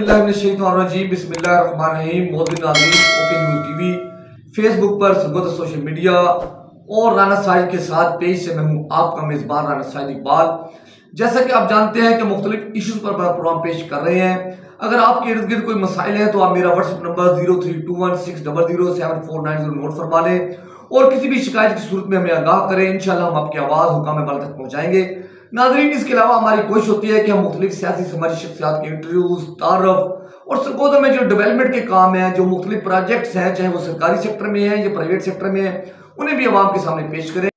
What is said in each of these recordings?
औज़ुबिल्लाहिमिनश्शैतानिर्रजीम बिस्मिल्लाहिर्रहमानिर्रहीम। मोहतरम नाज़रीन, ओके न्यूज़ टीवी, फेसबुक पर सरगोदा सोशल मीडिया और राना साहिद के साथ पेज से मैं हूँ आपका मेज़बान राना साहिद इकबाल। जैसा कि आप जानते हैं कि मुख्तलिफ इशूज़ पर प्रोग्राम पेश कर रहे हैं। अगर आपके इर्द गिर्द कोई मसाइल हैं तो आप मेरा व्हाट्सएप नंबर 0321600749 नोट फरमा लें और किसी भी शिकायत की सूरत में हमें आगाह करें। इंशाल्लाह हम आपकी आवाज़ हुकाम बाला तक पहुँचाएंगे। नाज़रीन, इसके अलावा हमारी कोशिश होती है कि हम मुख्तलिफ सियासी समाजी शख्सियात के इंटरव्यूज, तारफ और सरगोदा में जो डेवलपमेंट के काम हैं, जो मुख्तलिफ प्रोजेक्ट्स हैं, चाहे वो सरकारी सेक्टर में हैं या प्राइवेट सेक्टर में हैं, उन्हें भी आवाम के सामने पेश करें।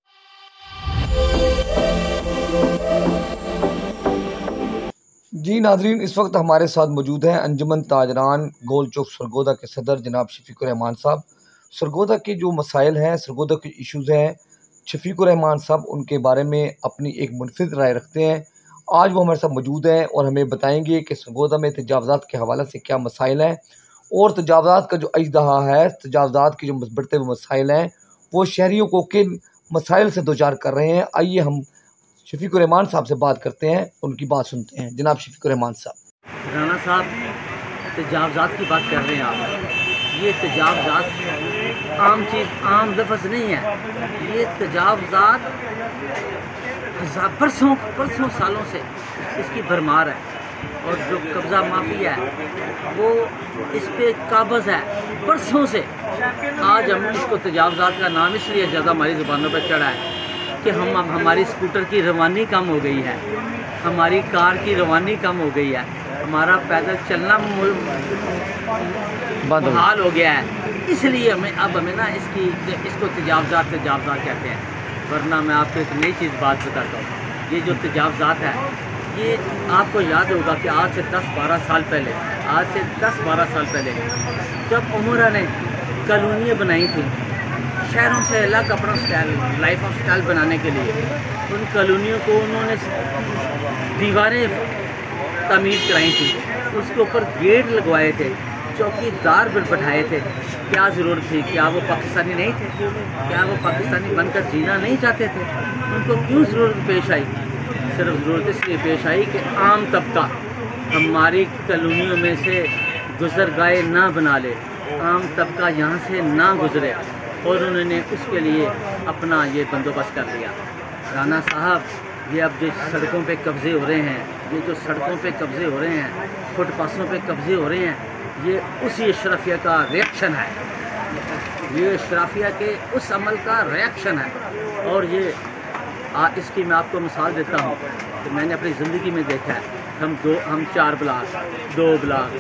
जी नाज़रीन, इस वक्त हमारे साथ मौजूद हैं अंजुमन ताजरान गोल चौक सरगोदा के सदर जनाब शफीकुर रहमान साहब। सरगोदा के जो मसाइल हैं, सरगोदा के इशूज़ हैं, शफीकुर रहमान साहब उनके बारे में अपनी एक मुनफिद राय रखते हैं। आज वो हमारे साथ मौजूद हैं और हमें बताएंगे कि सरगोदा में तजावज़ात के हवाले से क्या मसाइल हैं और तजावज़ात का जो अजदहा है, तजावज़ात के जो बढ़ते हुए मसाइल हैं, वो शहरियों को किन मसाइल से दोचार कर रहे हैं। आइए हम शफीकुर रहमान साहब से बात करते हैं, उनकी बात सुनते हैं। जनाब शफीकुर रहमान साहब। राना साहब, तजावज़ात की बात कर रहे हैं आप। ये तजावज़ात आम चीज़, आम लफ्ज़ नहीं है। ये तजावज़ात परसों सालों से इसकी भरमार है और जो कब्ज़ा माफिया है वो इस पे काबज़ है परसों से। आज हम इसको तजावज़ात का नाम इसलिए ज़्यादा हमारी ज़ुबानों पर चढ़ा है कि हमारी स्कूटर की रवानी कम हो गई है, हमारी कार की रवानी कम हो गई है, हमारा पैदल चलना मुहाल हो गया है। इसलिए हमें ना इसको तजावज़ात कहते हैं। वरना मैं आपको एक नई चीज़ बात बताता हूँ। ये जो तजावज़ात है, ये आपको याद होगा कि आज से 10-12 साल पहले जब उमरा ने कॉलोनियाँ बनाई थी शहरों से अलग अपना लाइफ ऑफ स्टाइल बनाने के लिए, उन कॉलोनियों को उन्होंने दीवारें तमीर कराई थी, उसके ऊपर गेट लगवाए थे, चौकीदार बैठाए थे। क्या ज़रूरत थी? क्या वो पाकिस्तानी नहीं थे? क्या वो पाकिस्तानी बनकर जीना नहीं चाहते थे? उनको क्यों ज़रूरत पेश आई? सिर्फ ज़रूरत इसलिए पेश आई कि आम तबका हमारी कॉलोनियों में से गुज़रगाह ना बना ले, आम तबका यहाँ से ना गुज़रे, और उन्होंने उसके लिए अपना ये बंदोबस्त कर लिया। राना साहब, ये अब जो सड़कों पे कब्ज़े हो रहे हैं, ये जो सड़कों पे कब्ज़े हो रहे हैं, फुटपाथों पे कब्ज़े हो रहे हैं, ये उसी अशराफिया का रिएक्शन है। ये अशराफिया के उस अमल का रिएक्शन है। और ये इसकी मैं आपको मिसाल देता हूँ कि मैंने अपनी ज़िंदगी में देखा है। हम 4 ब्लॉक, 2 ब्लॉक,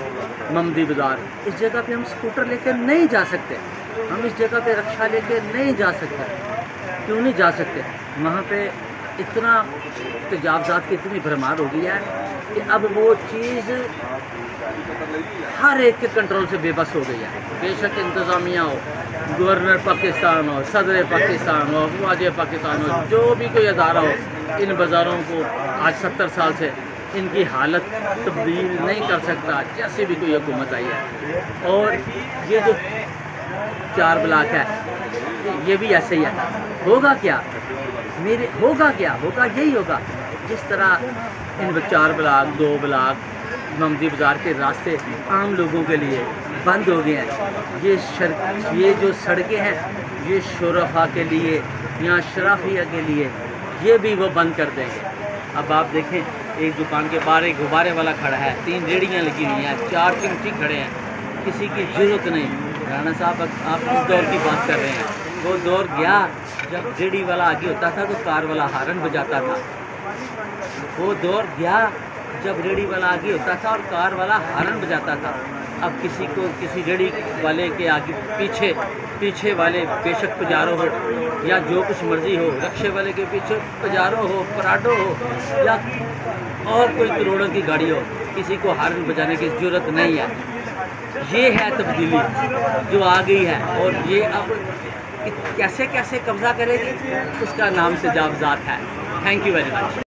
ममदी बाज़ार, इस जगह पे हम स्कूटर लेकर नहीं जा सकते, हम इस जगह पे रक्षा लेके नहीं जा सकते। क्यों नहीं जा सकते? वहाँ पे इतना तजावज़ात की इतनी भरमार हो गई है कि अब वो चीज़ हर एक के कंट्रोल से बेबस हो गई है। बेशक इंतज़ामिया हो, गवर्नर पाकिस्तान हो, सदर पाकिस्तान हो, वाज़े पाकिस्तान हो, जो भी कोई अदारा हो, इन बाज़ारों को आज 70 साल से इनकी हालत तब्दील नहीं कर सकता, जैसे भी कोई हुकूमत आई है। और ये जो 4 ब्लॉक है, ये भी ऐसे ही है। होगा क्या? होगा यही होगा जिस तरह इन 4 ब्लॉक, 2 ब्लॉक, ममदी बाज़ार के रास्ते आम लोगों के लिए बंद हो गए हैं। ये जो सड़कें हैं, ये शुरफा के लिए या शराफिया के लिए, ये भी वो बंद कर देंगे। अब आप देखें, एक दुकान के बाहर एक गुब्बारे वाला खड़ा है, 3 रेहड़ियाँ लगी हुई हैं, 4 चिमटी खड़े हैं, किसी की ज़रूरत नहीं। राना साहब, आप इस दौर की बात कर रहे हैं। वो दौर गया जब रेहड़ी वाला आगे होता था तो कार वाला हारन बजाता था। वो दौर गया जब रेहड़ी वाला आगे होता था और कार वाला हारन बजाता था। अब किसी रेहड़ी वाले के आगे पीछे वाले, बेशक पुजारो हो या जो कुछ मर्ज़ी हो, रक्शे वाले के पीछे पुजारो हो, पराडो हो या और कोई करोड़ों की गाड़ी हो, किसी को हारन बजाने की ज़रूरत नहीं है। ये है तब्दीली जो आ गई है। और ये अब कैसे कब्ज़ा करेगी, उसका नाम तजावज़ात है। Thank you very much.